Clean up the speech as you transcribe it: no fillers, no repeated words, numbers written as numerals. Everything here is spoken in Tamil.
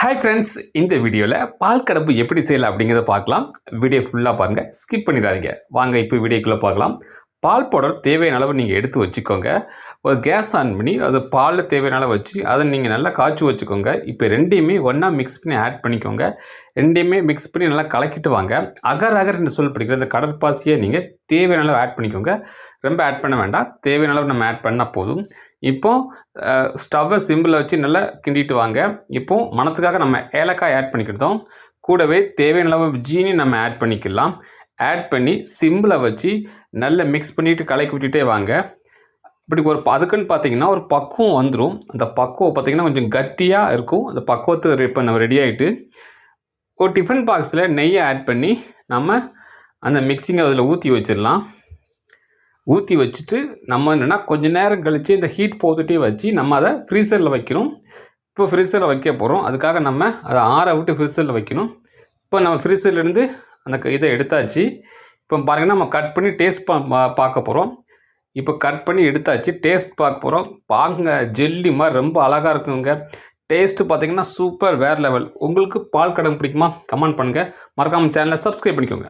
ஹாய் ஃப்ரெண்ட்ஸ், இந்த வீடியோவில் பால் கடப்பு எப்படி செய்யலாம் அப்படிங்கிறத பார்க்கலாம். வீடியோ ஃபுல்லாக பாருங்கள், ஸ்கிப் பண்ணிடாதீங்க. வாங்க இப்போ வீடியோக்குள்ளே பார்க்கலாம். பால் பவுடர் தேவையான அளவு நீங்கள் எடுத்து வச்சுக்கோங்க. ஒரு கேஸ் ஆன் பண்ணி அது பாலில் தேவையான அளவு வச்சு அதை நீங்கள் நல்லா காய்ச்சி வச்சுக்கோங்க. இப்போ ரெண்டையுமே ஒன்றா மிக்ஸ் பண்ணி ஆட் பண்ணிக்கோங்க. ரெண்டையுமே மிக்ஸ் பண்ணி நல்லா கலக்கிட்டு வாங்க. அகர் அகர் என்று சொல் பிடிக்கிற இந்த கடற்பாசியை நீங்கள் தேவையான அளவு ஆட் பண்ணிக்கோங்க. ரொம்ப ஆட் பண்ண வேண்டாம், தேவையான அளவு நம்ம ஆட் பண்ணால் போதும். இப்போ ஸ்டவ்வை சிம்பிளில் வச்சு நல்லா கிண்டிட்டு வாங்க. இப்போ மணத்துக்காக நம்ம ஏலக்காய் ஆட் பண்ணிக்கிட்டோம். கூடவே தேவையான அளவு ஜீனி நம்ம ஆட் பண்ணிக்கலாம். ஆட் பண்ணி சிம்பிளில் வச்சு நல்லா மிக்ஸ் பண்ணிவிட்டு கலக்கி விட்டுட்டே வாங்க. இப்படி ஒரு அதுக்குன்னு பார்த்தீங்கன்னா ஒரு பக்குவம் வந்துடும். அந்த பக்குவம் பார்த்திங்கன்னா கொஞ்சம் கட்டியாக இருக்கும். அந்த பக்குவத்தை இப்போ நம்ம ரெடி ஆகிட்டு ஒரு டிஃபன் பாக்ஸில் நெய்யை ஆட் பண்ணி நம்ம அந்த மிக்சிங்கை அதில் ஊற்றி வச்சிடலாம். ஊற்றி வச்சுட்டு நம்ம என்னென்னா கொஞ்சம் நேரம் கழித்து இந்த ஹீட் போட்டுகிட்டே வச்சு நம்ம அதை ஃப்ரீசரில் வைக்கணும். இப்போ ஃப்ரீசரில் வைக்க போகிறோம். அதுக்காக நம்ம அதை ஆற விட்டு ஃப்ரீசரில் வைக்கணும். இப்போ நம்ம ஃப்ரீசர்லேருந்து அந்த இதை எடுத்தாச்சு. இப்போ பாருங்கன்னா நம்ம கட் பண்ணி டேஸ்ட் பார்க்க போகிறோம். இப்போ கட் பண்ணி எடுத்தாச்சு, டேஸ்ட் பார்க்க போகிறோம். பாருங்க, ஜெல்லி மாதிரி ரொம்ப அழகாக இருக்குங்க. டேஸ்ட்டு பார்த்தீங்கன்னா சூப்பர், வேறு லெவல். உங்களுக்கு பால் கடம்பு பிடிக்குமா? கமெண்ட் பண்ணுங்கள். மறக்காமல் சேனலை சப்ஸ்கிரைப் பண்ணிக்கோங்க.